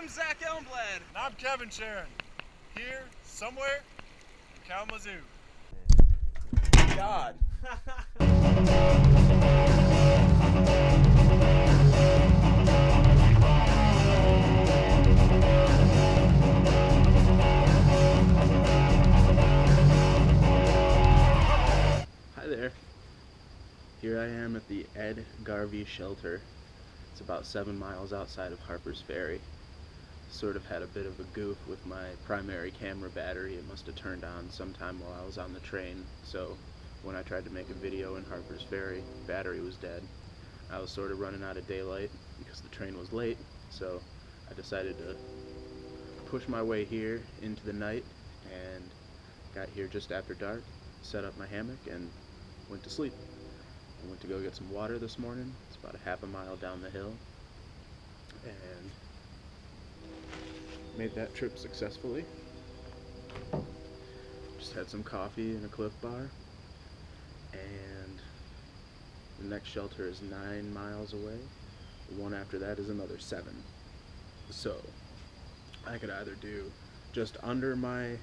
I'm Zach Elmblad. And I'm Kevin Sharon. Here, somewhere, in Kalamazoo. God. Hi there. Here I am at the Ed Garvey shelter. It's about 7 miles outside of Harpers Ferry. Sort of had a bit of a goof with my primary camera battery. It must have turned on sometime while I was on the train, so when I tried to make a video in Harpers Ferry, battery was dead. I was sort of running out of daylight because the train was late, so I decided to push my way here into the night and got here just after dark, set up my hammock, and went to sleep. I went to go get some water this morning. It's about a half a mile down the hill, and made that trip successfully. Just had some coffee and a Cliff Bar, and the next shelter is 9 miles away. The one after that is another 7. So I could either do just under my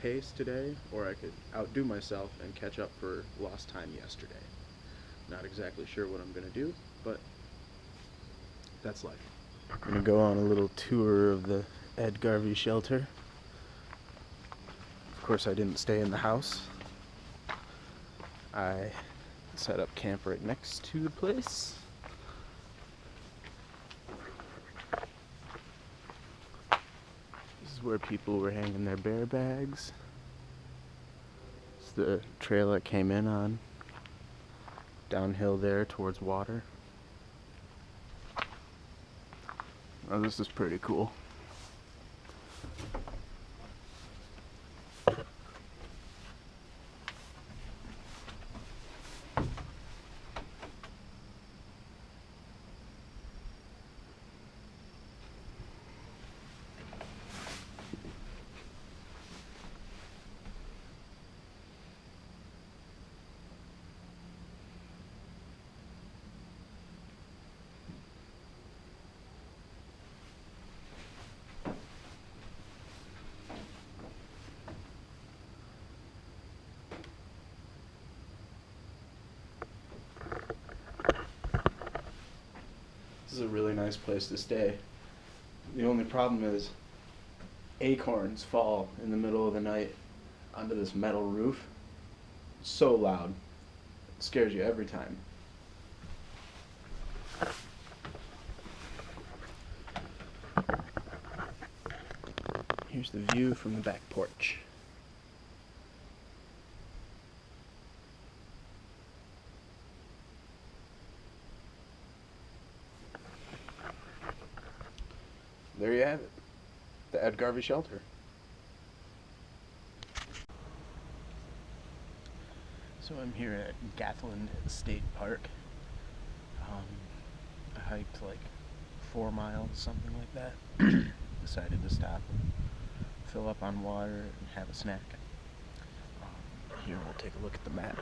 pace today, or I could outdo myself and catch up for lost time yesterday. Not exactly sure what I'm gonna do, but that's life. I'm gonna go on a little tour of the Ed Garvey shelter. Of course, I didn't stay in the house. I set up camp right next to the place. This is where people were hanging their bear bags. It's the trail I came in on. Downhill there towards water. Oh, this is pretty cool. This is a really nice place to stay. The only problem is acorns fall in the middle of the night onto this metal roof. It's so loud. It scares you every time. Here's the view from the back porch. There you have it, the Ed Garvey shelter. So I'm here at Gathland State Park. I hiked like 4 miles, something like that. Decided to stop and fill up on water and have a snack. Here we'll take a look at the map.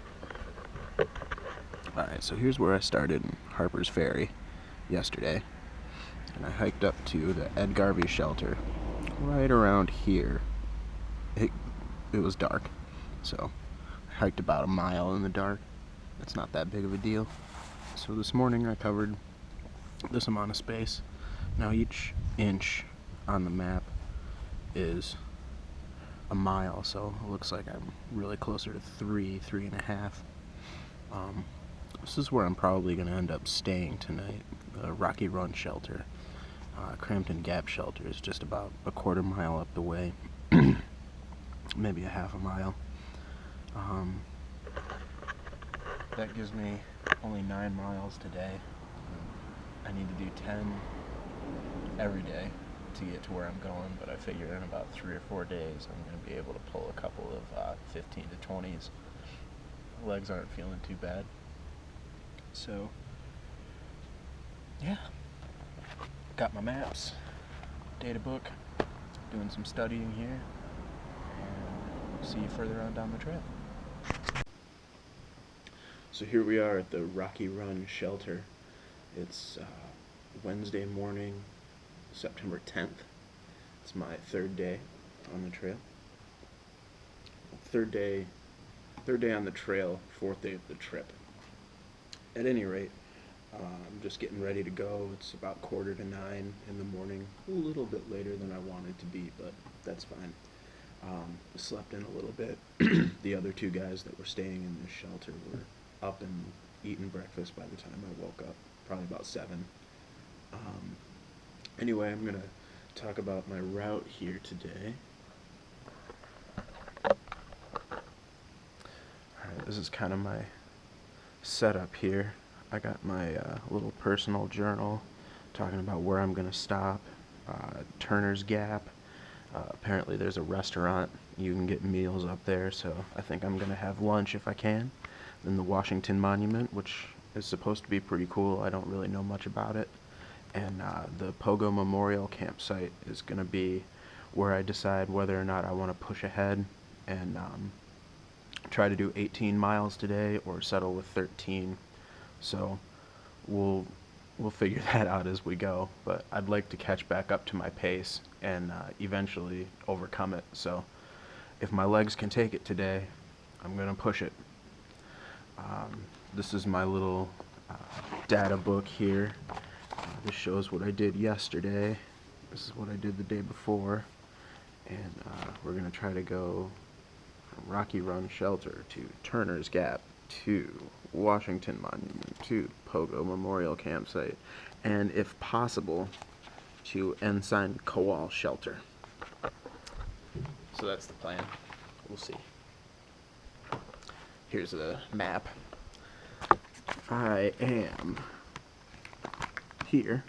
Alright, so here's where I started in Harpers Ferry yesterday. And I hiked up to the Ed Garvey shelter right around here. It was dark, so I hiked about a mile in the dark. It's not that big of a deal. So this morning I covered this amount of space. Now each inch on the map is a mile, so it looks like I'm really closer to 3.5. This is where I'm probably going to end up staying tonight, the Rocky Run shelter. Crampton Gap shelter is just about a 1/4 mile up the way, maybe a 1/2 mile. That gives me only 9 miles today. I need to do 10 every day to get to where I'm going, but I figure in about 3 or 4 days I'm going to be able to pull a couple of 15 to 20s. My legs aren't feeling too bad. So, yeah. Got my maps, data book, doing some studying here, and see you further on down the trail. So here we are at the Rocky Run shelter. It's Wednesday morning, September 10th. It's my third day on the trail. Third day on the trail, fourth day of the trip. At any rate, I'm just getting ready to go. It's about 8:45 in the morning, a little bit later than I wanted to be, but that's fine. Slept in a little bit. The other two guys that were staying in this shelter were up and eating breakfast by the time I woke up, probably about 7. Anyway, I'm going to talk about my route here today. Alright, this is kind of my setup here. I got my little personal journal talking about where I'm going to stop. Turner's Gap. Apparently there's a restaurant. You can get meals up there, so I think I'm going to have lunch if I can. Then the Washington Monument, which is supposed to be pretty cool. I don't really know much about it. And the Pogo Memorial Campsite is going to be where I decide whether or not I want to push ahead and try to do 18 miles today or settle with 13. So we'll figure that out as we go, but I'd like to catch back up to my pace and eventually overcome it. So if my legs can take it today, I'm going to push it. This is my little data book here. This shows what I did yesterday. This is what I did the day before. And we're going to try to go from Rocky Run Shelter to Turner's Gap to Washington Monument to Pogo Memorial Campsite, and if possible to Ensign Kowal Shelter. So that's the plan. We'll see. Here's the map. I am here.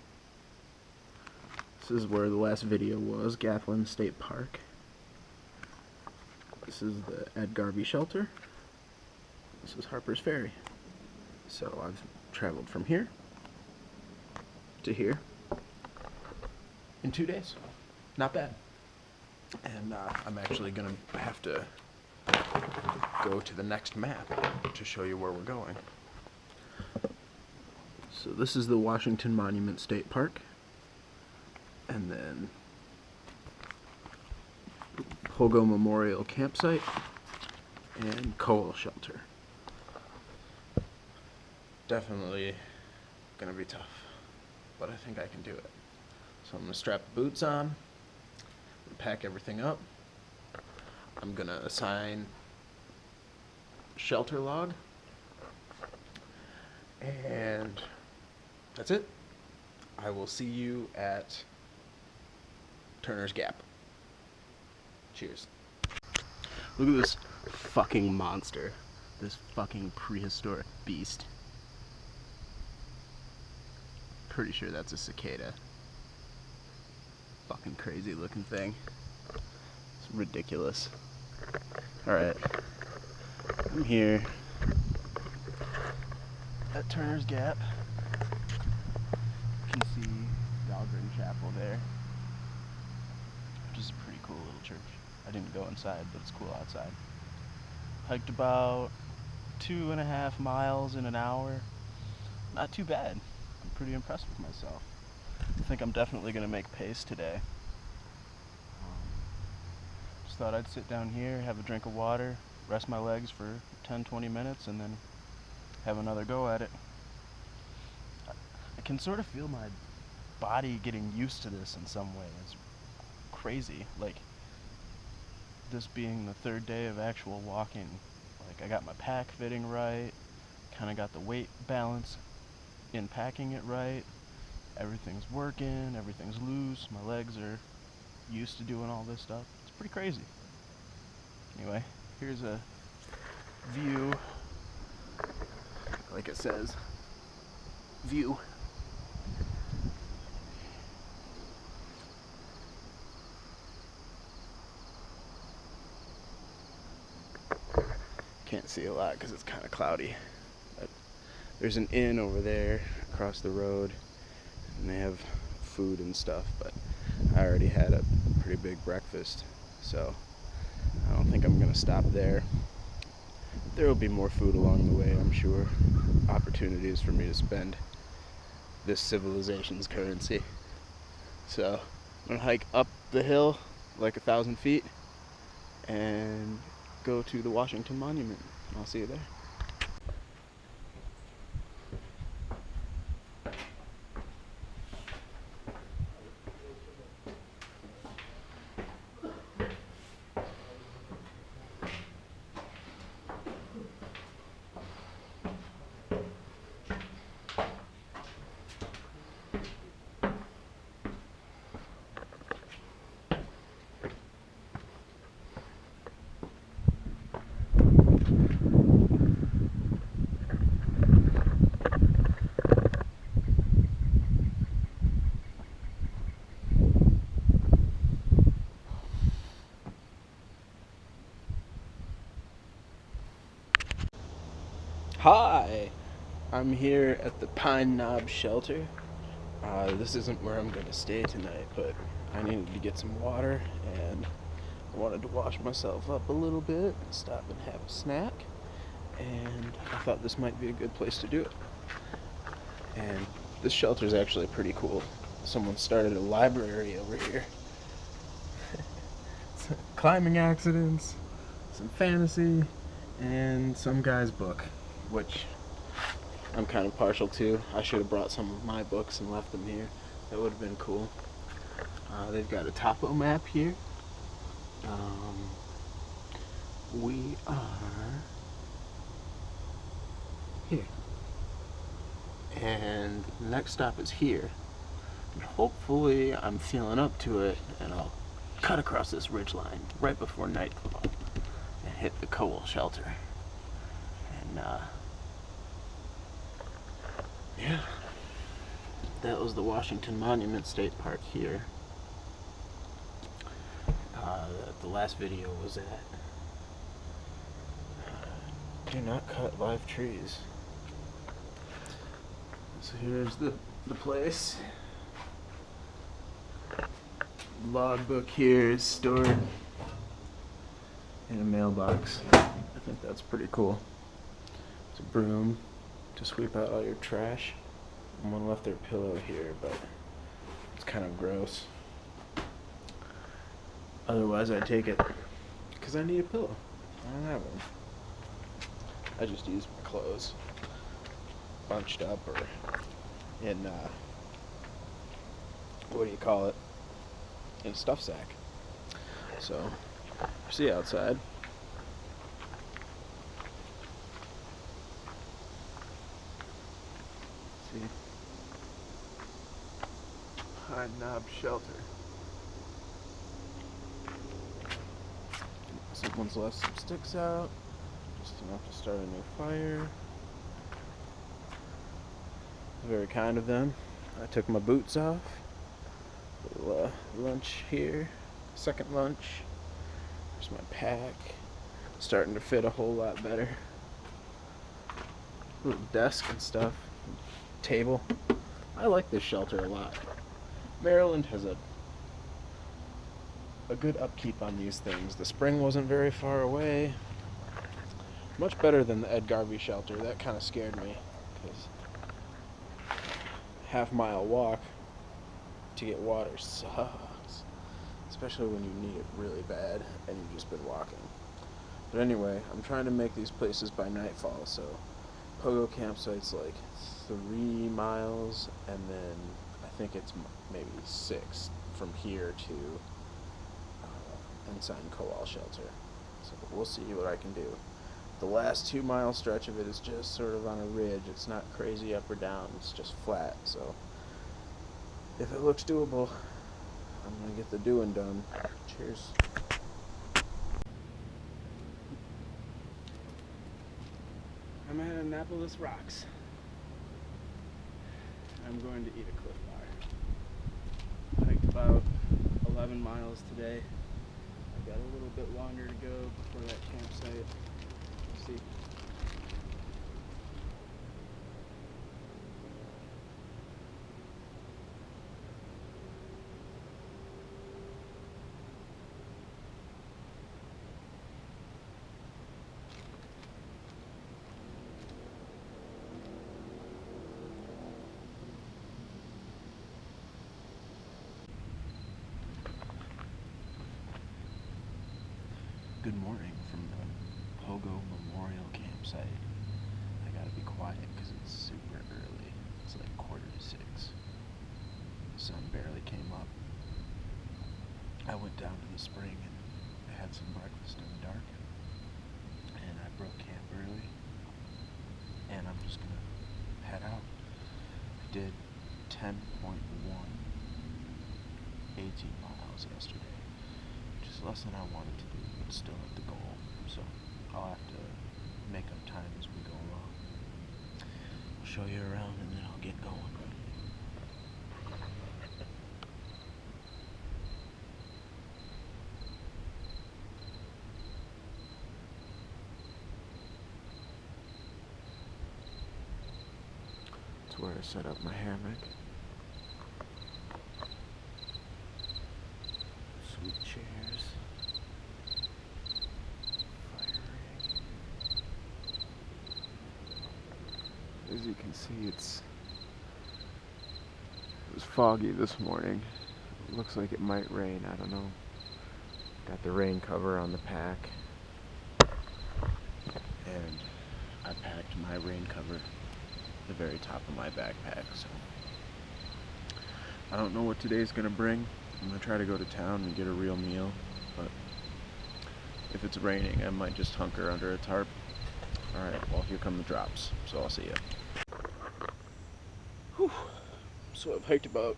This is where the last video was, Gathland State Park. This is the Ed Garvey Shelter. This is Harpers Ferry. So I've traveled from here to here in 2 days. Not bad. And I'm actually going to have to go to the next map to show you where we're going. So this is the Washington Monument State Park. And then Pogo Memorial Campsite and Kowal Shelter. Definitely gonna be tough, but I think I can do it. So I'm gonna strap the boots on, pack everything up. I'm gonna assign shelter log, and that's it. I will see you at Turner's Gap. Cheers. Look at this fucking monster. This fucking prehistoric beast. Pretty sure that's a cicada. Fucking crazy looking thing. It's ridiculous. Alright. I'm here at Turner's Gap. You can see Dahlgren Chapel there, which is a pretty cool little church. I didn't go inside, but it's cool outside. Hiked about 2.5 miles in an hour. Not too bad. I'm pretty impressed with myself. I think I'm definitely going to make pace today. Just thought I'd sit down here, have a drink of water, rest my legs for 10-20 minutes, and then have another go at it. I can sort of feel my body getting used to this in some way. It's crazy. Like, this being the third day of actual walking, like, I got my pack fitting right, kind of got the weight balance in packing it right, everything's working, everything's loose, my legs are used to doing all this stuff. It's pretty crazy. Anyway, here's a view, like it says, view. Can't see a lot because it's kind of cloudy. But there's an inn over there across the road, and they have food and stuff, but I already had a pretty big breakfast, so I don't think I'm gonna stop there. There will be more food along the way, I'm sure. Opportunities for me to spend this civilization's currency. So I'm gonna hike up the hill like 1,000 feet and go to the Washington Monument. I'll see you there. Hi! I'm here at the Pine Knob Shelter. This isn't where I'm going to stay tonight, but I needed to get some water and I wanted to wash myself up a little bit and stop and have a snack. And I thought this might be a good place to do it. And this shelter is actually pretty cool. Someone started a library over here. Some climbing accidents, some fantasy, and some guy's book, which I'm kind of partial to. I should have brought some of my books and left them here. That would have been cool. They've got a topo map here. We are here. And the next stop is here. And hopefully I'm feeling up to it and I'll cut across this ridgeline right before nightfall and hit the coal shelter. And yeah, that was the Washington Monument State Park here. The last video was at do not cut live trees. So here's the place. Logbook here is stored in a mailbox. I think that's pretty cool. It's a broom to sweep out all your trash. Someone left their pillow here, but it's kind of gross. Otherwise, I'd take it because I need a pillow. I don't have one. I just use my clothes bunched up or in, what do you call it? In a stuff sack. So, see you outside. See? Pine Knob Shelter. Someone's left some sticks out, just enough to start a new fire. Very kind of them. I took my boots off. Little lunch here, second lunch. There's my pack. Starting to fit a whole lot better. Little desk and stuff. Table. I like this shelter a lot. Maryland has a good upkeep on these things. The spring wasn't very far away. Much better than the Ed Garvey shelter. That kind of scared me because half-mile walk to get water sucks, especially when you need it really bad and you've just been walking. But anyway, I'm trying to make these places by nightfall, so Pogo campsite's like 3 miles, and then I think it's maybe 6 from here to Ensign Coal Shelter. So we'll see what I can do. The last 2-mile stretch of it is just sort of on a ridge. It's not crazy up or down, it's just flat. So if it looks doable, I'm gonna get the doing done. Cheers. I'm at Annapolis Rocks. I'm going to eat a Cliff Bar. Hiked about 11 miles today. I've got a little bit longer to go before that campsite. We'll see. Good morning from the Pogo Memorial Campsite. I gotta be quiet because it's super early. It's like 5:45. The sun barely came up. I went down to the spring and I had some breakfast in the dark. And I broke camp early. And I'm just gonna head out. I did 10.1, 18 miles yesterday, which is less than I wanted to do, but still at the goal. So I'll have to make up time as we go along. I'll show you around and then I'll get going. That's where I set up my hammock. Sweet chairs. Fire ring. As you can see, it was foggy this morning. It looks like it might rain, I don't know. Got the rain cover on the pack. And I packed my rain cover at the very top of my backpack, so I don't know what today's gonna bring. I'm gonna try to go to town and get a real meal, but if it's raining, I might just hunker under a tarp. Alright, well, here come the drops, so I'll see ya. Whew. So I've hiked about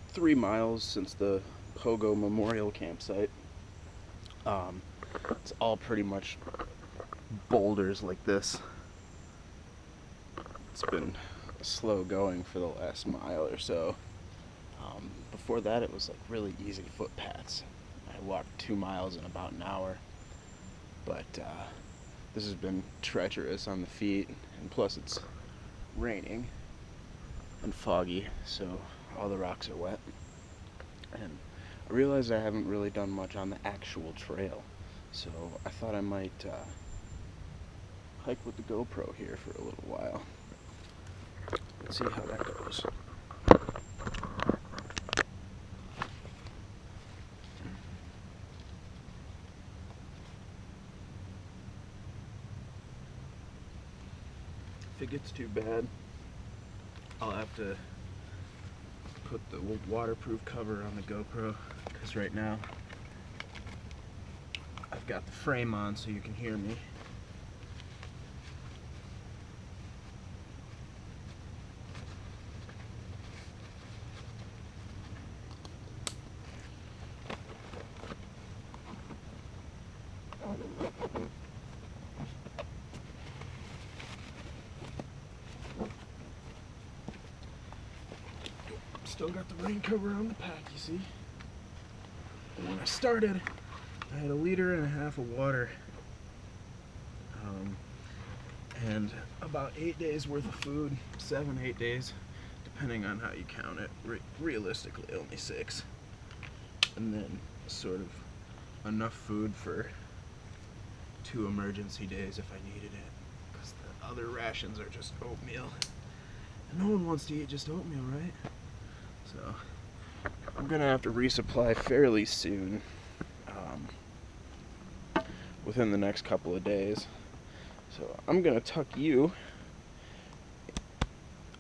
3 miles since the Pogo Memorial Campsite. It's all pretty much boulders like this. It's been slow going for the last mile or so. Before that, it was like really easy footpaths. I walked 2 miles in about an hour, but this has been treacherous on the feet, and plus it's raining and foggy, so all the rocks are wet. And I realized I haven't really done much on the actual trail, so I thought I might hike with the GoPro here for a little while. Let's see how that goes. If it gets too bad, I'll have to put the waterproof cover on the GoPro, because right now I've got the frame on so you can hear me. Still got the rain cover on the pack, you see. And when I started, I had 1.5 liters of water. And about 8 days worth of food, 7, 8 days, depending on how you count it. Realistically, only 6. And then sort of enough food for 2 emergency days if I needed it. Because the other rations are just oatmeal. And no one wants to eat just oatmeal, right? So I'm gonna have to resupply fairly soon, within the next couple of days. So I'm gonna tuck you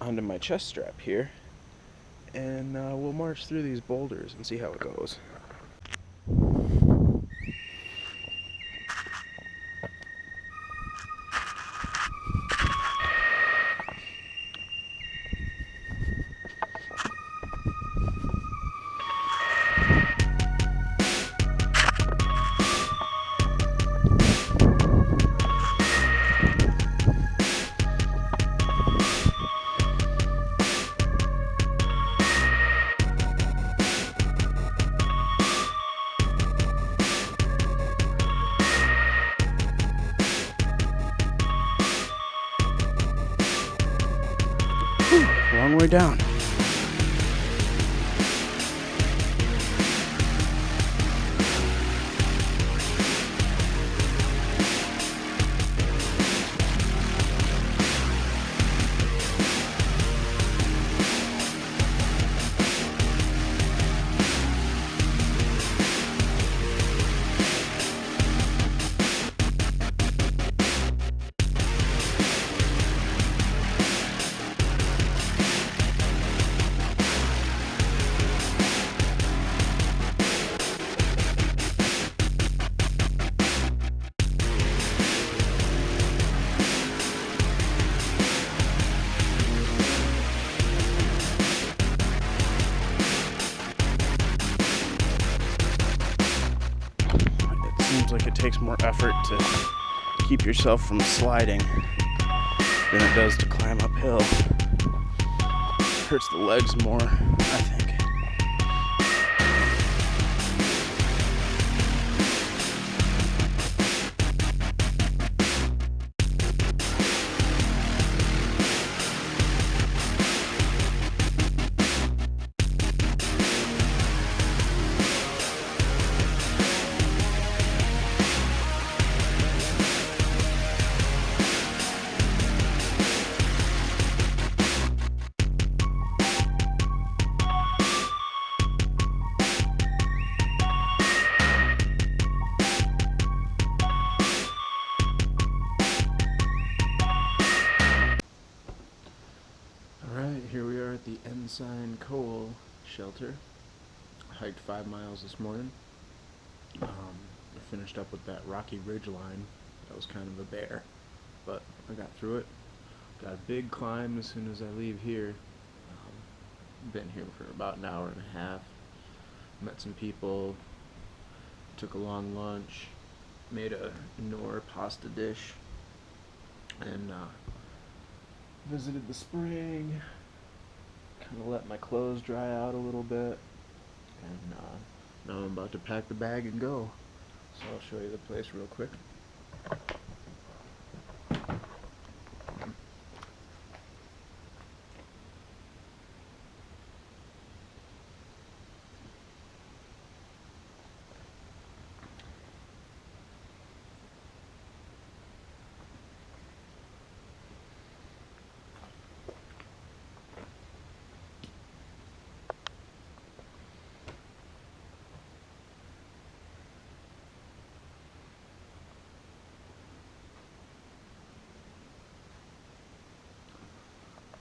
onto my chest strap here, and we'll march through these boulders and see how it goes. Long way down. seems like it takes more effort to keep yourself from sliding than it does to climb uphill. It hurts the legs more, I think. Here we are at the Ensign Coal shelter. I hiked 5 miles this morning. I finished up with that rocky ridge line. That was kind of a bear, but I got through it. Got a big climb as soon as I leave here. Been here for about an hour and a half. Met some people. Took a long lunch. Made a Knorr pasta dish. And visited the spring. Kind of let my clothes dry out a little bit, and now I'm about to pack the bag and go. So I'll show you the place real quick.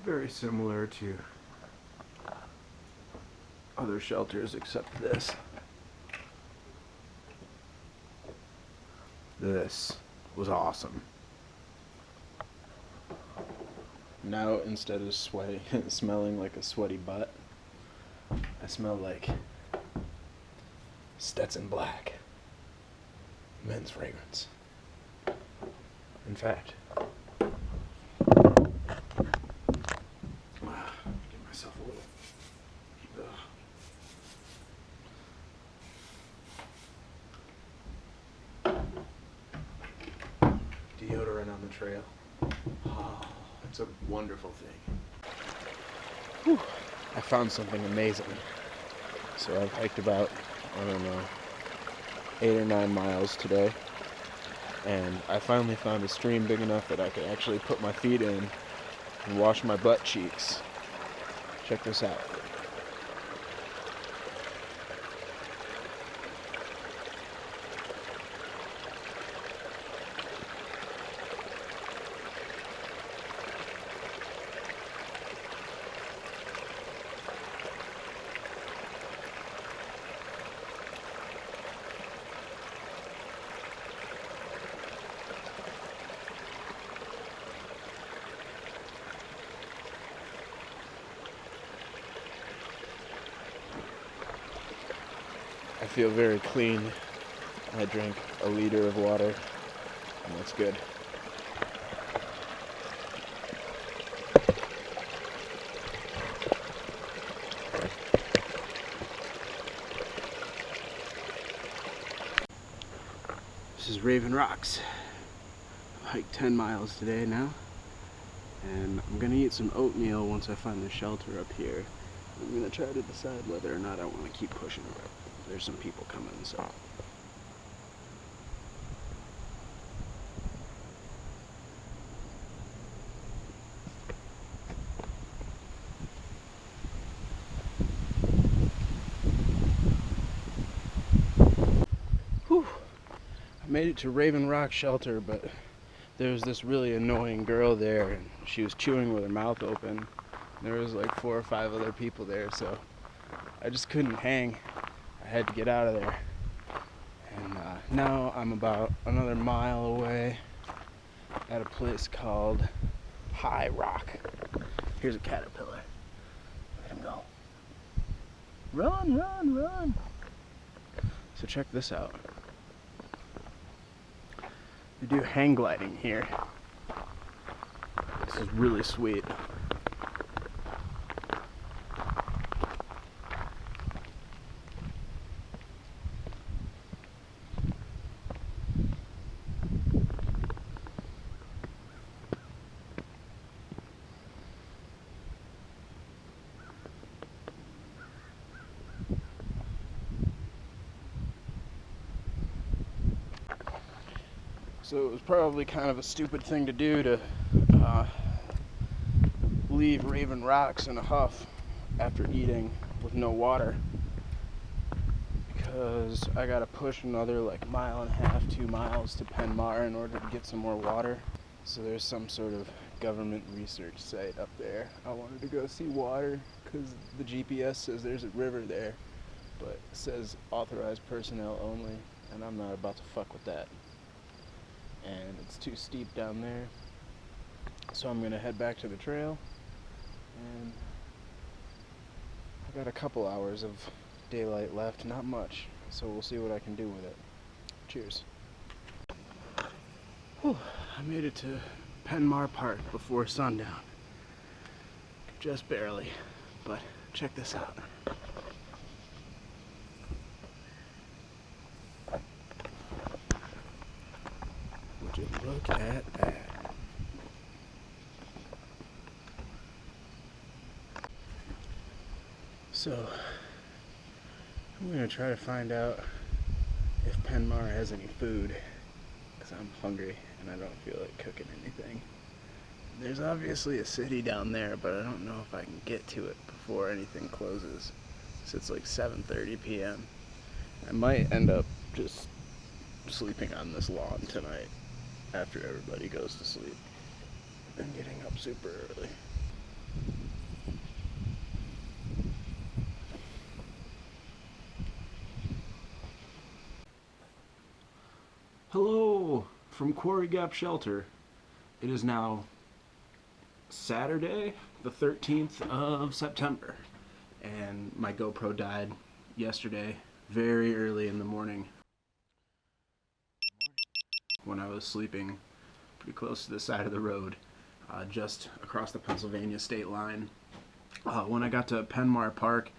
Very similar to other shelters except this. This was awesome. Now instead of smelling like a sweaty butt, I smell like Stetson Black. Men's fragrance. In fact, deodorant on the trail. Oh, it's a wonderful thing. Whew. I found something amazing. So I've hiked about, 8 or 9 miles today. And I finally found a stream big enough that I could actually put my feet in and wash my butt cheeks. Check this out. I feel very clean. I drank a liter of water, and that's good. This is Raven Rocks. I've hiked 10 miles today now, and I'm gonna eat some oatmeal once I find the shelter up here. I'm gonna try to decide whether or not I want to keep pushing it. There's some people coming, so. Whew. I made it to Raven Rock Shelter, but there was this really annoying girl there, and she was chewing with her mouth open. There was like 4 or 5 other people there, so I just couldn't hang. I had to get out of there. And now I'm about another mile away at a place called High Rock. Here's a caterpillar. Let him go. Run, run, run. So check this out. They do hang gliding here. This is really sweet. So it was probably kind of a stupid thing to do to leave Raven Rocks in a huff after eating with no water, because I gotta push another like mile and a half, 2 miles to Penmar in order to get some more water. So there's some sort of government research site up there. I wanted to go see water because the GPS says there's a river there, but it says authorized personnel only, and I'm not about to fuck with that. And it's too steep down there, so I'm gonna head back to the trail, and I got a couple hours of daylight left, not much, so we'll see what I can do with it. Cheers. Whew, I made it to Penmar Park before sundown. Just barely, but check this out. Would you look at that? So, I'm gonna try to find out if Penmar has any food, because I'm hungry and I don't feel like cooking anything. There's obviously a city down there, but I don't know if I can get to it before anything closes. So it's like 7:30 p.m. I might end up just sleeping on this lawn tonight after everybody goes to sleep and getting up super early. Hello from Quarry Gap Shelter. It is now Saturday, the 13th of September, and my GoPro died yesterday very early in the morning when I was sleeping pretty close to the side of the road, just across the Pennsylvania state line. When I got to Penmar Park,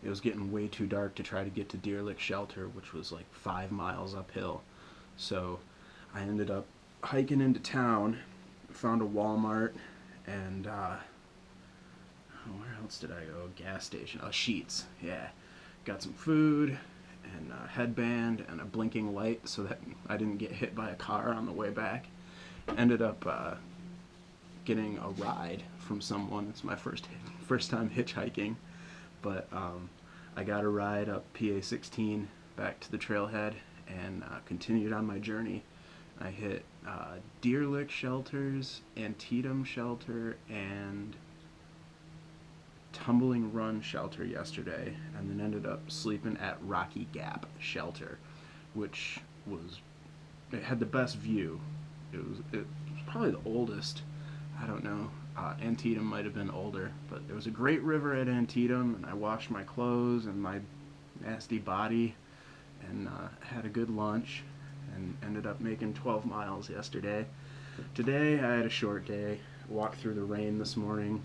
it was getting way too dark to try to get to Deer Lick Shelter, which was like 5 miles uphill. So I ended up hiking into town, found a Walmart, and where else did I go? A gas station. Oh, Sheets. Yeah. Got some food and a headband and a blinking light so that I didn't get hit by a car on the way back. Ended up getting a ride from someone. It's my first time hitchhiking, but I got a ride up PA 16 back to the trailhead and continued on my journey. I hit Deer Lick Shelters, Antietam Shelter, and Tumbling Run Shelter yesterday, and then ended up sleeping at Rocky Gap Shelter, which it had the best view. It was probably the oldest. I don't know. Antietam might have been older, but there was a great river at Antietam, and I washed my clothes and my nasty body, and had a good lunch, and ended up making 12 miles yesterday. Today I had a short day. Walked through the rain this morning.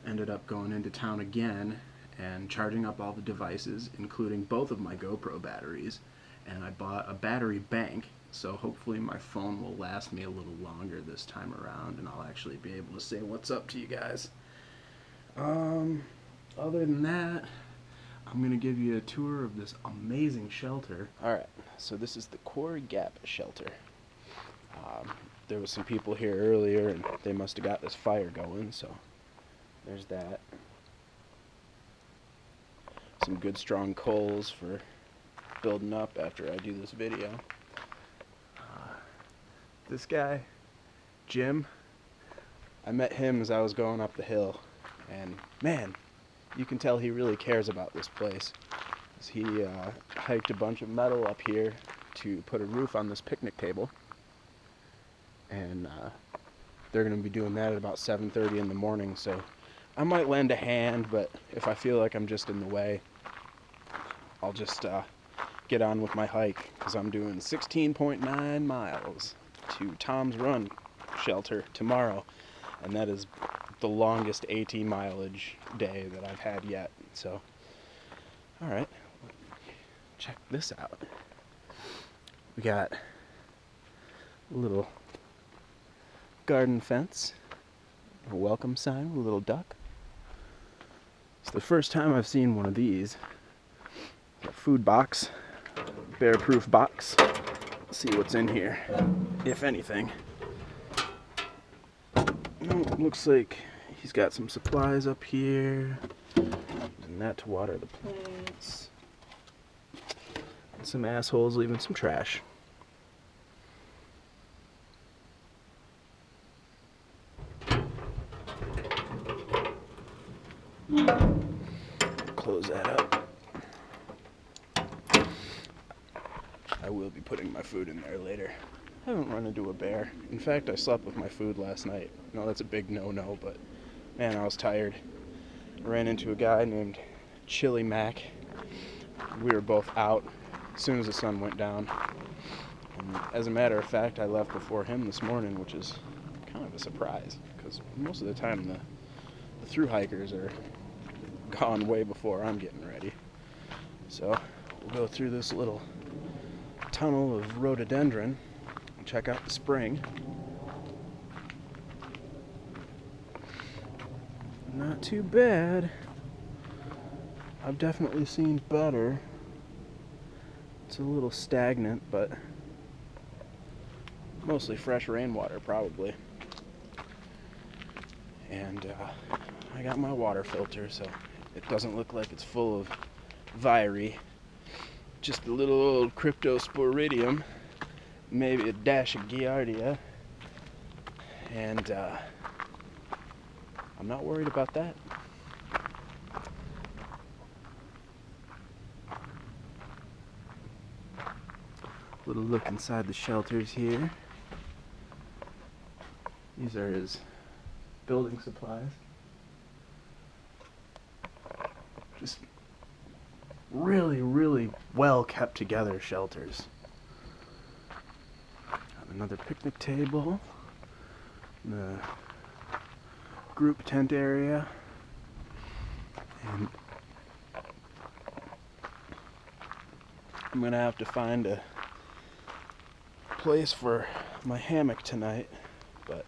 Ended up going into town again and charging up all the devices, including both of my GoPro batteries, and I bought a battery bank, so hopefully my phone will last me a little longer this time around and I'll actually be able to say what's up to you guys. Other than that, I'm going to give you a tour of this amazing shelter. Alright, so this is the Quarry Gap Shelter. There was some people here earlier and they must have got this fire going, so there's that. Some good strong coals for building up after I do this video. This guy, Jim, I met him as I was going up the hill, and man, you can tell he really cares about this place. He hiked a bunch of metal up here to put a roof on this picnic table, and they're going to be doing that at about 7:30 in the morning, so I might lend a hand, but if I feel like I'm just in the way, I'll just get on with my hike because I'm doing 16.9 miles to Tom's Run shelter tomorrow, and that is the longest AT mileage day that I've had yet. So, all right, check this out. We got a little garden fence, a welcome sign with a little duck. It's the first time I've seen one of these. A food box, bear-proof box. Let's see what's in here, if anything. Looks like he's got some supplies up here, and that to water the plants. And some assholes leaving some trash. Close that up. I will be putting my food in there later. I haven't run into a bear. In fact, I slept with my food last night. No, that's a big no-no, but man, I was tired. I ran into a guy named Chili Mac. We were both out as soon as the sun went down. And as a matter of fact, I left before him this morning, which is kind of a surprise, because most of the time the thru hikers are gone way before I'm getting ready. So we'll go through this little tunnel of rhododendron and check out the spring. Not too bad. I've definitely seen better. It's a little stagnant, but mostly fresh rainwater probably. And I got my water filter, so it doesn't look like it's full of viry. Just a little old cryptosporidium, maybe a dash of giardia, and I'm not worried about that. Little look inside the shelters here. These are his building supplies. Just really, really well kept together shelters. Got another picnic table, the group tent area, and I'm gonna have to find a place for my hammock tonight, but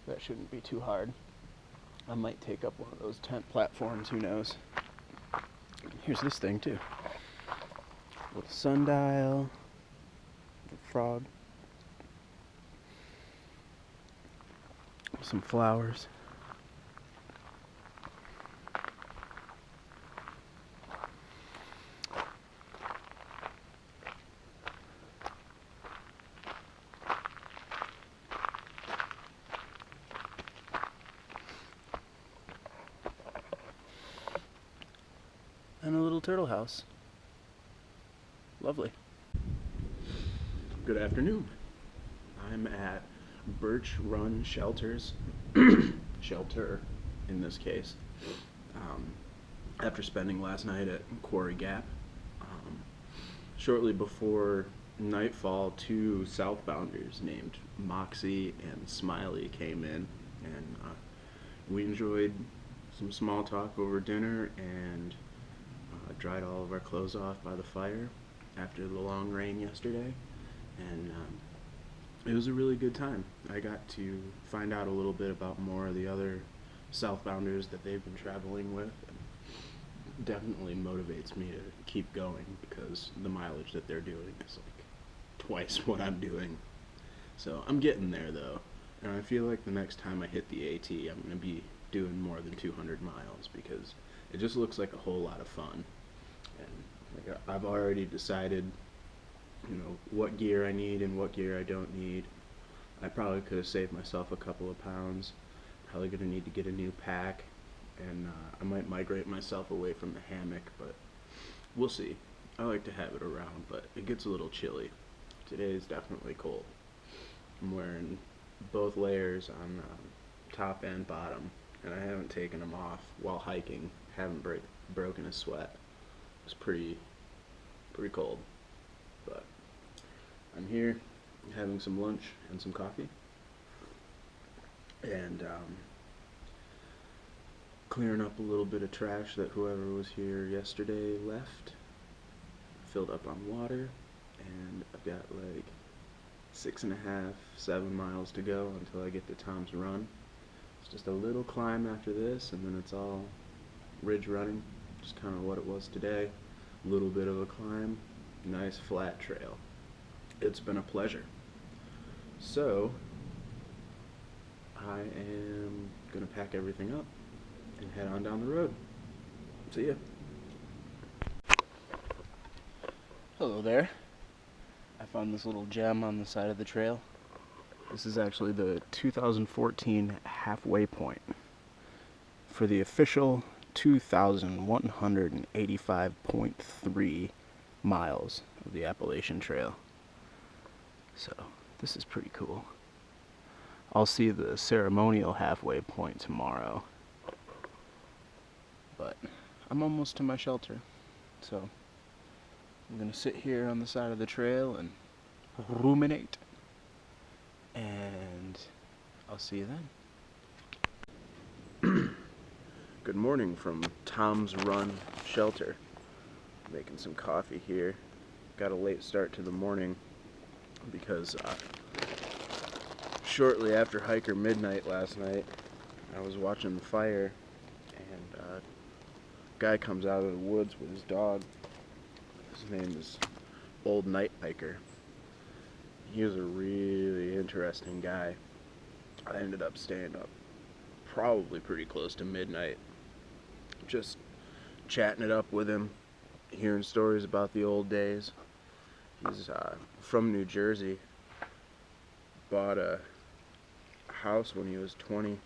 that shouldn't be too hard. I might take up one of those tent platforms, who knows. Here's this thing too. Little sundial, little frog, some flowers. And a little turtle house. Lovely. Good afternoon. I'm at Birch Run Shelters, shelter in this case, after spending last night at Quarry Gap. Shortly before nightfall, two southbounders named Moxie and Smiley came in, and we enjoyed some small talk over dinner and dried all of our clothes off by the fire after the long rain yesterday, and it was a really good time. I got to find out a little bit about more of the other southbounders that they've been traveling with, and definitely motivates me to keep going because the mileage that they're doing is like twice what I'm doing. So I'm getting there though, and I feel like the next time I hit the AT, I'm going to be doing more than 200 miles because it just looks like a whole lot of fun. And like, I've already decided, you know, what gear I need and what gear I don't need. I probably could have saved myself a couple of pounds. Probably going to need to get a new pack, and I might migrate myself away from the hammock, but we'll see. I like to have it around, but it gets a little chilly. Today is definitely cold. I'm wearing both layers on top and bottom, and I haven't taken them off while hiking. Haven't broken a sweat. It's pretty cold. But I'm here having some lunch and some coffee, and clearing up a little bit of trash that whoever was here yesterday left. Filled up on water, and I've got like 6.5, 7 miles to go until I get to Tom's Run. It's just a little climb after this, and then it's all ridge running, just kind of what it was today. A little bit of a climb, nice flat trail. It's been a pleasure. So I am gonna pack everything up and head on down the road. See ya. Hello there. I found this little gem on the side of the trail. This is actually the 2014 halfway point for the official 2,185.3 miles of the Appalachian Trail. So this is pretty cool. I'll see the ceremonial halfway point tomorrow, but I'm almost to my shelter, so I'm gonna sit here on the side of the trail and ruminate, and I'll see you then. Good morning from Tom's Run shelter. Making some coffee here. Got a late start to the morning because shortly after hiker midnight last night, I was watching the fire, and a guy comes out of the woods with his dog. His name is Old Night Hiker. He was a really interesting guy. I ended up staying up probably pretty close to midnight, just chatting it up with him, hearing stories about the old days. He's from New Jersey. Bought a house when he was 20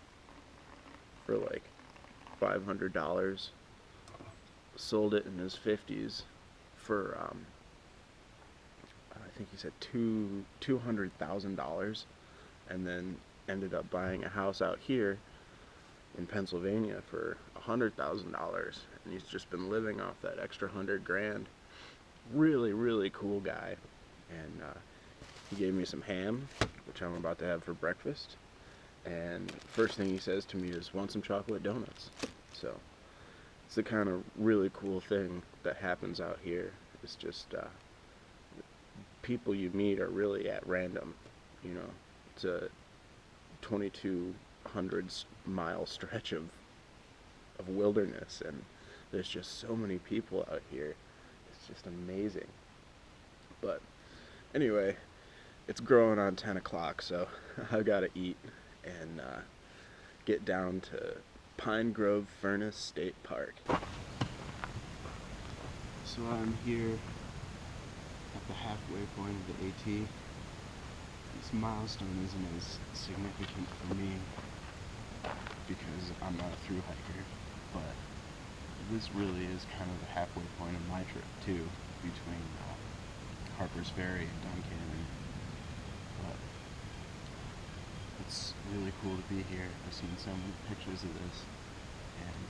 for like $500. Sold it in his 50s for I think he said $200,000, and then ended up buying a house out here in Pennsylvania for $100,000, and he's just been living off that extra $100,000. Really cool guy. And he gave me some ham, which I'm about to have for breakfast, and first thing he says to me is, "Want some chocolate donuts?" So it's the kind of really cool thing that happens out here. It's just people you meet are really at random. You know, it's a 2,200 mile stretch of wilderness, and there's just so many people out here. It's just amazing. But anyway, it's growing on 10 o'clock, so I've got to eat and get down to Pine Grove Furnace State Park. So I'm here at the halfway point of the AT. This milestone isn't as significant for me because I'm not a thru hiker, but this really is kind of the halfway point of my trip too, between Harpers Ferry and Duncannon. But it's really cool to be here. I've seen so many pictures of this, and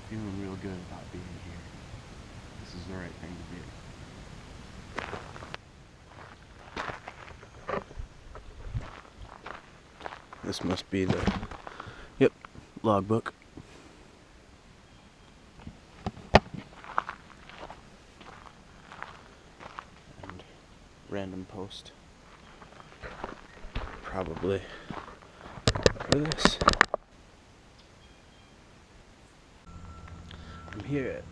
feeling real good about being here. This is the right thing to do. This must be the, yep, logbook. And random post. Probably for this. I'm here at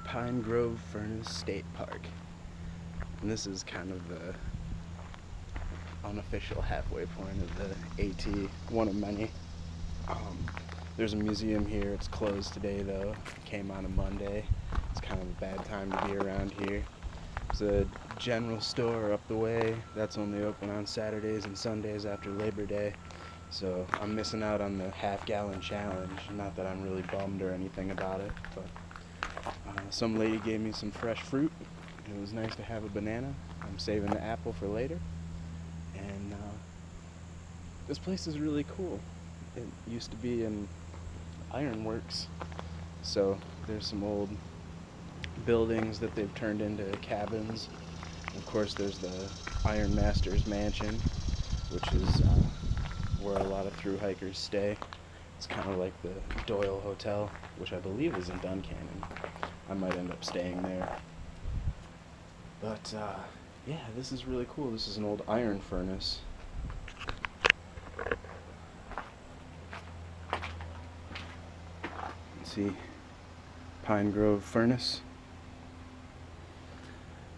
Pine Grove Furnace State Park, and this is kind of the unofficial halfway point of the AT, one of many. There's a museum here. It's closed today though. It came on a Monday. It's kind of a bad time to be around here. There's a general store up the way that's only open on Saturdays and Sundays after Labor Day, so I'm missing out on the half-gallon challenge. Not that I'm really bummed or anything about it, but some lady gave me some fresh fruit. It was nice to have a banana. I'm saving the apple for later. And this place is really cool. It used to be an ironworks, so there's some old buildings that they've turned into cabins. Of course, there's the Iron Master's Mansion, which is where a lot of thru hikers stay. It's kind of like the Doyle Hotel, which I believe is in Duncannon. I might end up staying there. But yeah, this is really cool. This is an old iron furnace. See, Pine Grove furnace.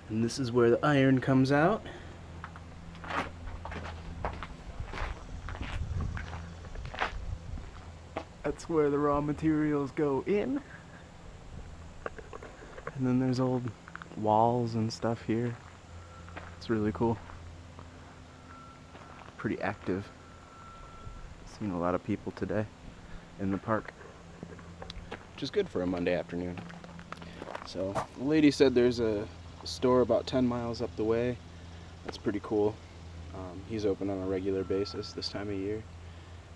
And this is where the iron comes out. That's where the raw materials go in. And then there's old walls and stuff here. It's really cool. Pretty active. Seen a lot of people today in the park, which is good for a Monday afternoon. So the lady said there's a store about 10 miles up the way. That's pretty cool. He's open on a regular basis this time of year.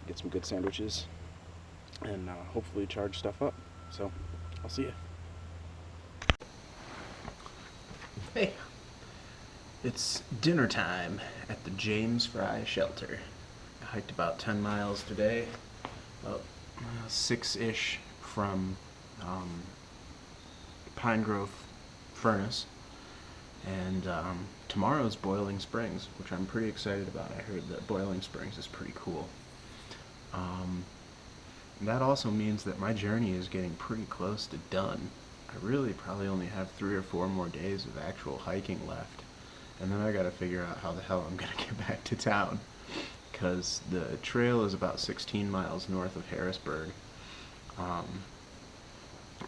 Get some good sandwiches and hopefully charge stuff up. So I'll see you. Hey, it's dinner time at the James Fry Shelter. I hiked about 10 miles today, about 6-ish from Pine Grove Furnace, and tomorrow's Boiling Springs, which I'm pretty excited about. I heard that Boiling Springs is pretty cool. That also means that my journey is getting pretty close to done. I really probably only have 3 or 4 more days of actual hiking left, and then I gotta figure out how the hell I'm gonna get back to town, because the trail is about 16 miles north of Harrisburg.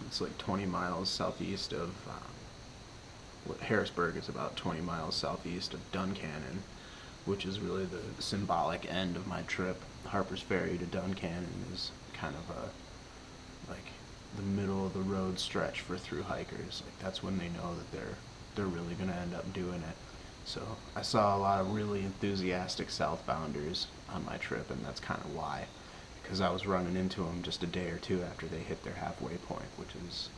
It's like 20 miles southeast of Harrisburg is about 20 miles southeast of Duncannon, which is really the symbolic end of my trip. Harpers Ferry to Duncannon is kind of like the middle of the road stretch for thru hikers. Like, that's when they know that they're really gonna end up doing it. So I saw a lot of really enthusiastic southbounders on my trip, and that's kind of why, because I was running into them just a day or two after they hit their halfway point, which is,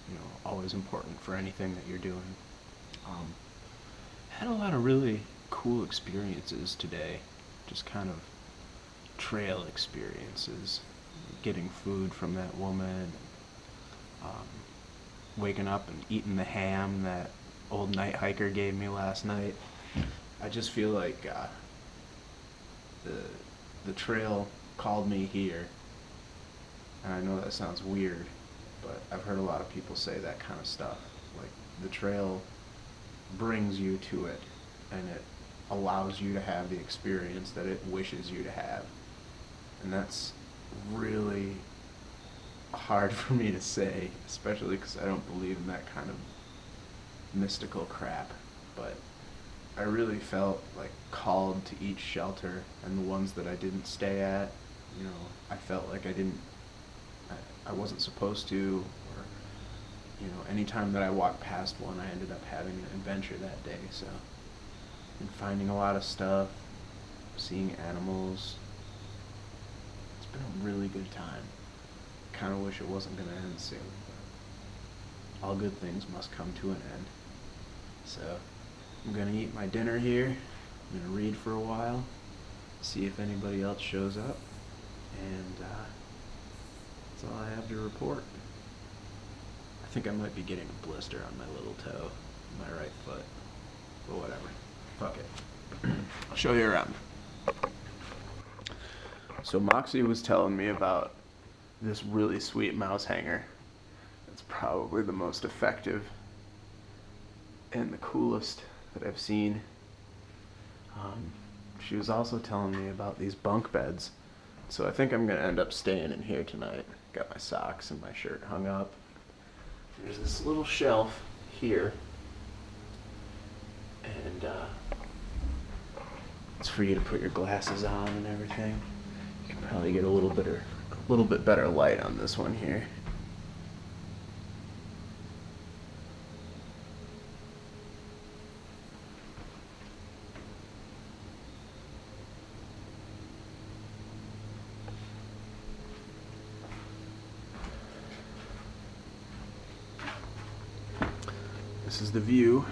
you know, always important for anything that you're doing. Had a lot of really cool experiences today, just kind of trail experiences, getting food from that woman, waking up and eating the ham that old night hiker gave me last night. I just feel like the trail called me here, and I know that sounds weird, but I've heard a lot of people say that kind of stuff. Like, the trail brings you to it, and it allows you to have the experience that it wishes you to have. And that's really hard for me to say, especially because I don't believe in that kind of mystical crap. But I really felt like called to each shelter, and the ones that I didn't stay at, you know, I felt like I wasn't supposed to, or, you know, anytime that I walked past one, I ended up having an adventure that day. So, and finding a lot of stuff, seeing animals. It's been a really good time. Kind of wish it wasn't going to end soon, but all good things must come to an end. So I'm going to eat my dinner here. I'm going to read for a while, see if anybody else shows up, and that's all I have to report. I think I might be getting a blister on my little toe, my right foot, but whatever. Fuck it. I'll show you around. So Moxie was telling me about this really sweet mouse hanger. It's probably the most effective and the coolest that I've seen. She was also telling me about these bunk beds. So I think I'm gonna end up staying in here tonight. Got my socks and my shirt hung up. There's this little shelf here, and it's for you to put your glasses on and everything. You can probably get a little bit better light on this one here. This is the view.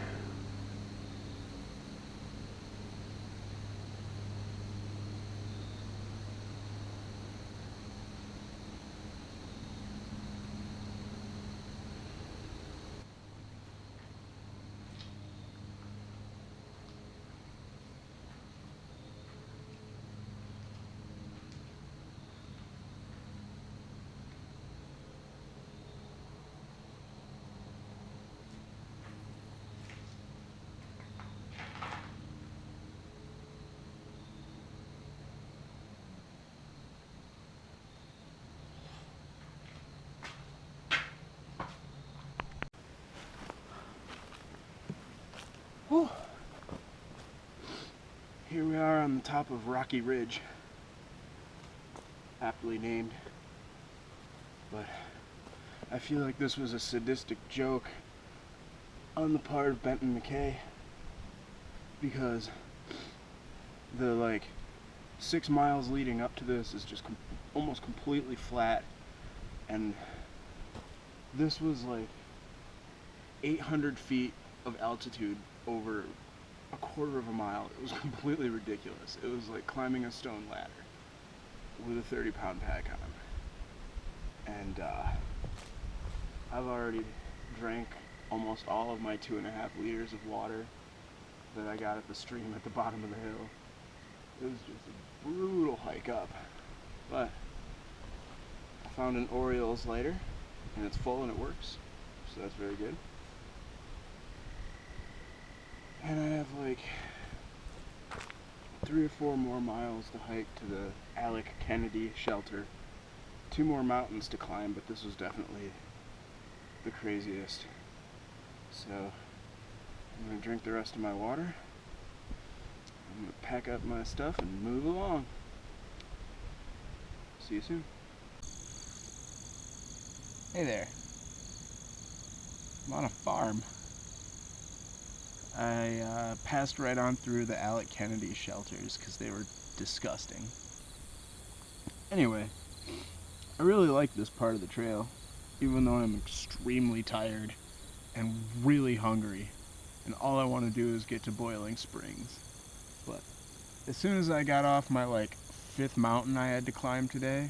Whew. Here we are on the top of Rocky Ridge, aptly named, but I feel like this was a sadistic joke on the part of Benton McKay, because the 6 miles leading up to this is just almost completely flat, and this was like 800 feet of altitude over a quarter of a mile. It was completely ridiculous. It was like climbing a stone ladder with a 30-pound pack on. And I've already drank almost all of my 2.5 liters of water that I got at the stream at the bottom of the hill. It was just a brutal hike up, but I found an Orioles lighter and it's full and it works, so that's very good. And I have like 3 or 4 more miles to hike to the Alec Kennedy shelter. 2 more mountains to climb, but this was definitely the craziest. So I'm gonna drink the rest of my water. I'm gonna pack up my stuff and move along. See you soon. Hey there. I'm on a farm. I passed right on through the Alec Kennedy shelters because they were disgusting. Anyway, I really like this part of the trail, even though I'm extremely tired and really hungry, and all I want to do is get to Boiling Springs. But as soon as I got off my 5th mountain I had to climb today,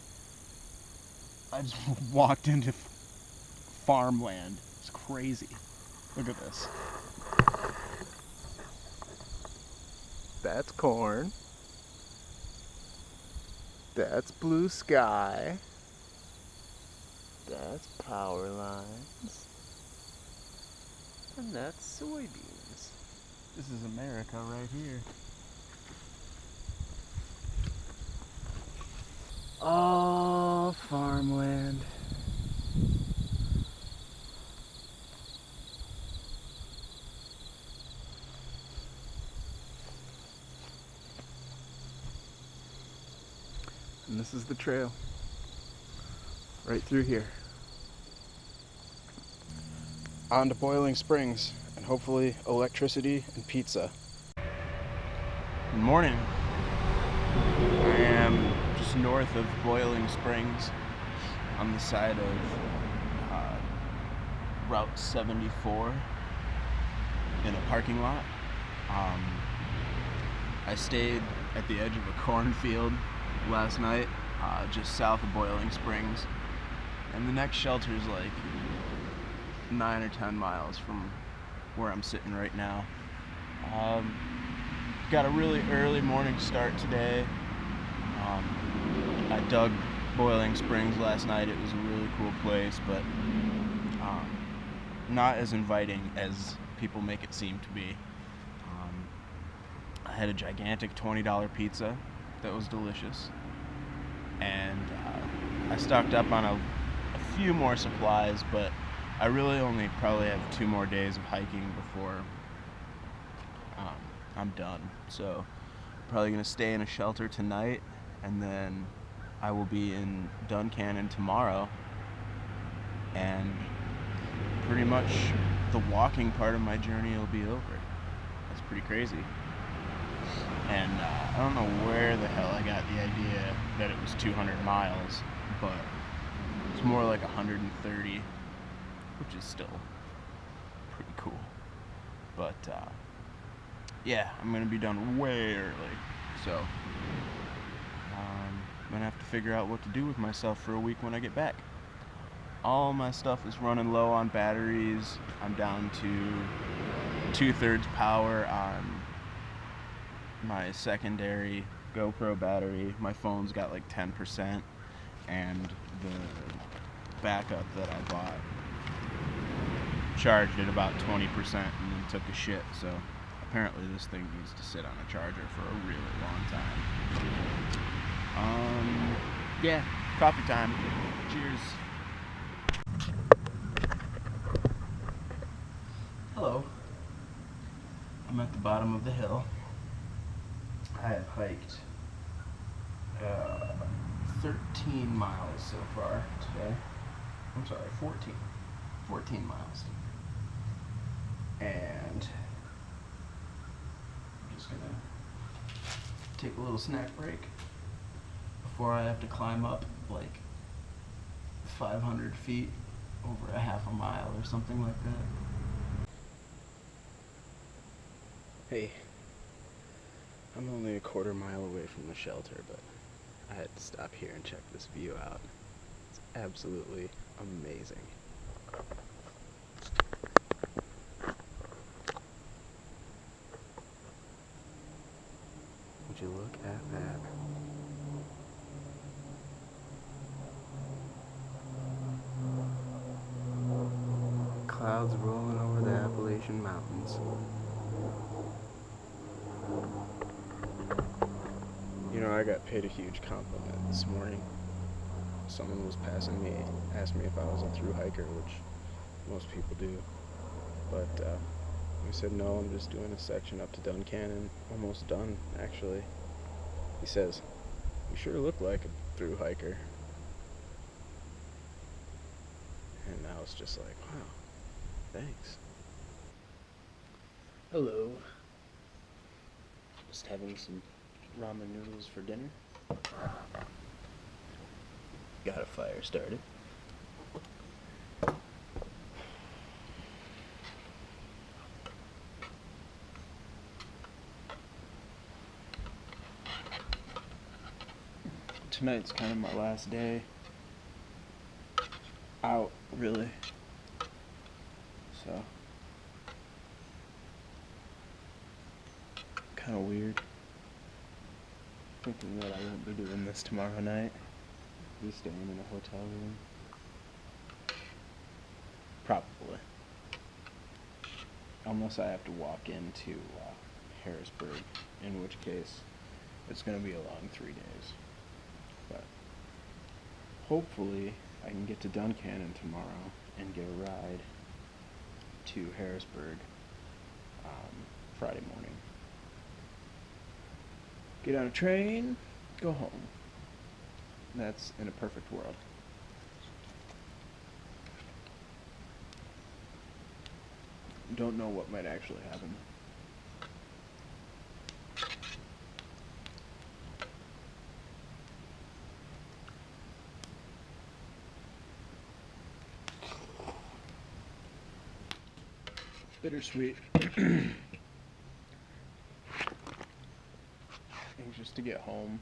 I just walked into farmland. It's crazy. Look at this. That's corn. That's blue sky. That's power lines. And that's soybeans. This is America right here. All farmland. And this is the trail, right through here. On to Boiling Springs, and hopefully electricity and pizza. Good morning. I am just north of Boiling Springs, on the side of Route 74, in a parking lot. I stayed at the edge of a cornfield last night, just south of Boiling Springs, and the next shelter is 9 or 10 miles from where I'm sitting right now. Got a really early morning start today. I dug Boiling Springs last night. It was a really cool place, but not as inviting as people make it seem to be. I had a gigantic $20 pizza that was delicious, and I stocked up on a few more supplies, but I really only probably have 2 more days of hiking before I'm done. So I'm probably gonna stay in a shelter tonight, and then I will be in Duncannon tomorrow, and pretty much the walking part of my journey will be over. That's pretty crazy. And I don't know where the hell I got the idea that it was 200 miles, but it's more like 130, which is still pretty cool. But yeah, I'm gonna be done way early, so I'm gonna have to figure out what to do with myself for a week when I get back. All my stuff is running low on batteries. I'm down to 2/3 power on my secondary GoPro battery. My phone's got like 10%, and the backup that I bought charged at about 20% and then took a shit, so apparently this thing needs to sit on a charger for a really long time. Yeah, coffee time. Cheers. Hello. I'm at the bottom of the hill. I have hiked 13 miles so far today. I'm sorry, 14. 14 miles. And I'm just gonna take a little snack break before I have to climb up like 500 feet over a half a mile or something like that. Hey, I'm only a quarter mile away from the shelter, but I had to stop here and check this view out. It's absolutely amazing. Would you look at that? Clouds rolling over the Appalachian Mountains. You know, I got paid a huge compliment this morning. Someone was passing me, asked me if I was a thru hiker, which most people do. But I said, no, I'm just doing a section up to Duncannon. Almost done, actually. He says, you sure look like a thru hiker. And I was just like, wow, thanks. Hello. Just having some ramen noodles for dinner. Got a fire started. Tonight's kind of my last day out, really. So, kind of weird. Thinking that I won't be doing this tomorrow night. Be staying in a hotel room. Probably. Unless I have to walk into Harrisburg, in which case it's going to be a long 3 days. But hopefully I can get to Duncannon tomorrow and get a ride to Harrisburg Friday morning. Get on a train, go home. That's in a perfect world. Don't know what might actually happen. Bittersweet. Anxious to get home.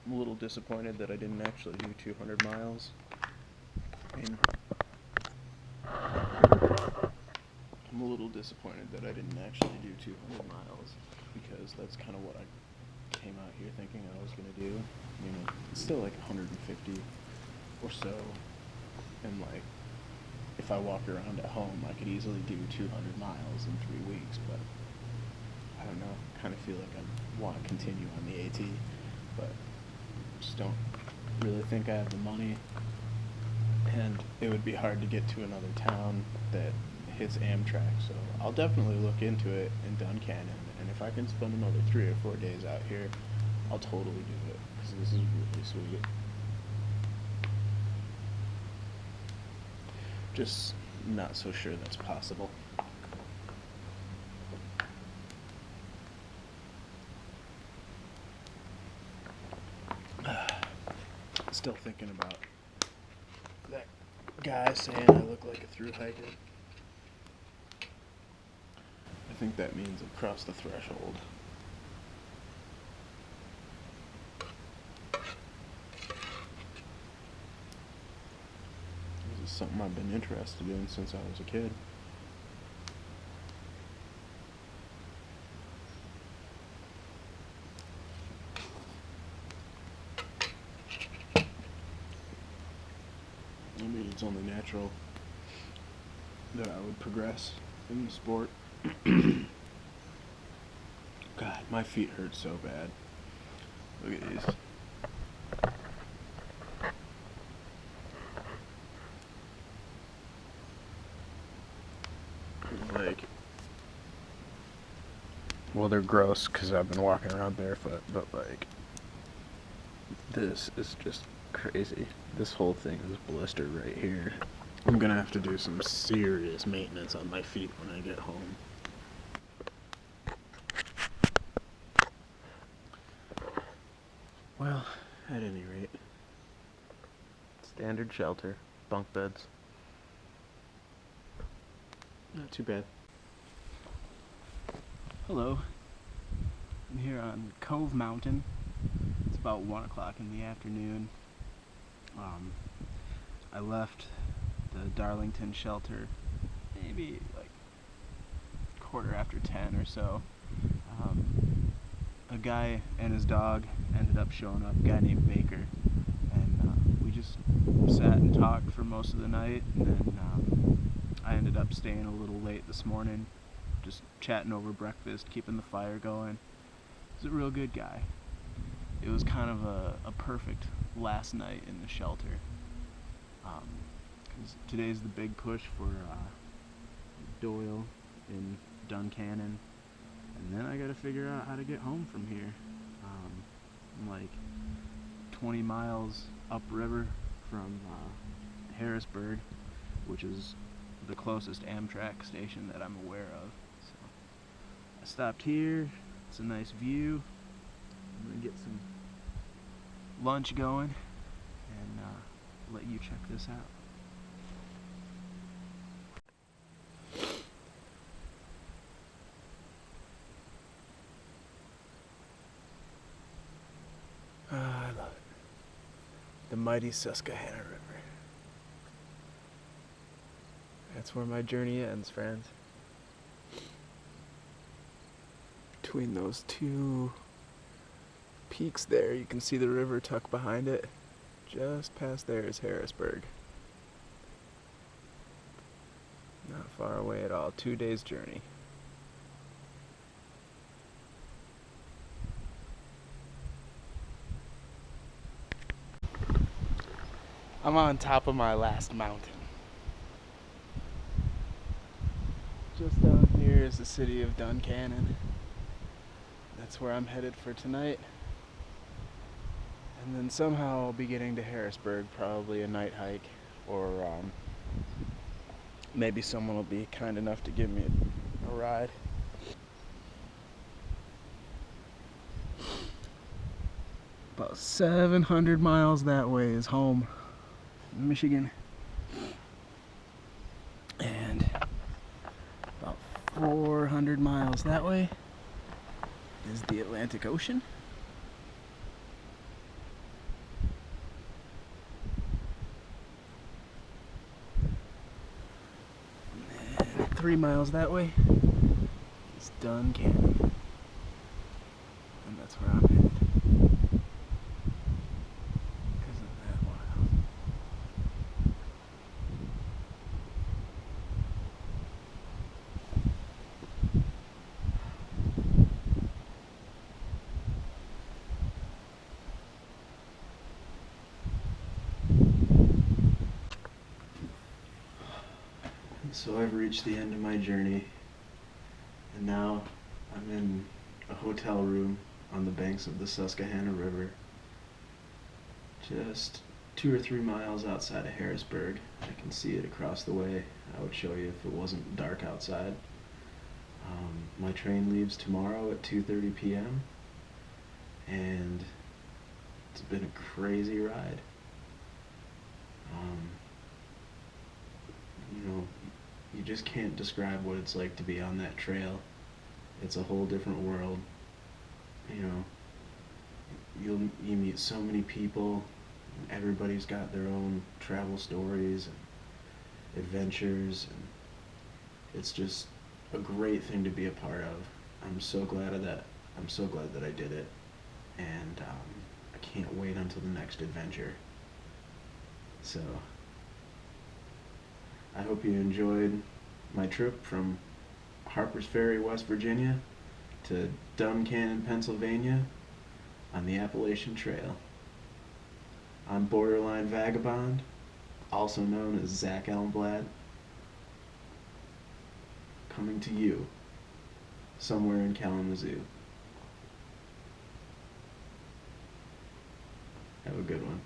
I'm a little disappointed that I didn't actually do 200 miles. I mean, I'm a little disappointed that I didn't actually do 200 miles because that's kind of what I came out here thinking I was going to do. I mean, it's still like 150 or so, and like, if I walk around at home, I could easily do 200 miles in 3 weeks, but I don't know, kind of feel like I want to continue on the AT, but just don't really think I have the money, and it would be hard to get to another town that hits Amtrak, so I'll definitely look into it in Duncannon, and if I can spend another 3 or 4 days out here, I'll totally do it, because this is really sweet. Just not so sure that's possible. Still thinking about that guy saying I look like a thru hiker. I think that means I've crossed the threshold. This is something I've been interested in since I was a kid. I mean, it's only natural that I would progress in the sport. God, my feet hurt so bad. Look at these. Like, well, they're gross because I've been walking around barefoot, but like, this is just crazy. This whole thing is blistered right here. I'm gonna have to do some serious maintenance on my feet when I get home. Well, at any rate, standard shelter, bunk beds. Not too bad. Hello. I'm here on Cove Mountain. It's about 1 o'clock in the afternoon. I left the Darlington shelter maybe like 10:15 or so. A guy and his dog ended up showing up, a guy named Baker, and we just sat and talked for most of the night, and then I ended up staying a little late this morning, just chatting over breakfast, keeping the fire going. He's a real good guy. It was kind of a perfect last night in the shelter. 'Cause today's the big push for Doyle in Duncannon, and then I gotta figure out how to get home from here. I'm like 20 miles upriver from Harrisburg, which is the closest Amtrak station that I'm aware of. So I stopped here. It's a nice view. I'm gonna get some lunch going and let you check this out. I love it. The mighty Susquehanna River. That's where my journey ends, friends. Between those two peaks there, you can see the river tucked behind it. Just past there is Harrisburg. Not far away at all. 2 days journey. I'm on top of my last mountain. Just down here is the city of Duncannon. That's where I'm headed for tonight. And then somehow I'll be getting to Harrisburg, probably a night hike, or maybe someone will be kind enough to give me a ride. About 700 miles that way is home, Michigan. And about 400 miles that way is the Atlantic Ocean. And 3 miles that way is Duncannon. And that's where I'm headed. Isn't that wild? So I've reached the end of my journey, and now I'm in a hotel room on the banks of the Susquehanna River, just 2 or 3 miles outside of Harrisburg. I can see it across the way. I would show you if it wasn't dark outside. My train leaves tomorrow at 2:30 p.m. and it's been a crazy ride. You know, you just can't describe what it's like to be on that trail It's a whole different world. You know, you meet so many people. Everybody's got their own travel stories and adventures, and it's just a great thing to be a part of. I'm so glad of that. I'm so glad that I did it, and I can't wait until the next adventure. So I hope you enjoyed my trip from Harpers Ferry, West Virginia to Duncannon, Pennsylvania on the Appalachian Trail. I'm Borderline Vagabond, also known as Zach Elmblad, coming to you somewhere in Kalamazoo. Have a good one.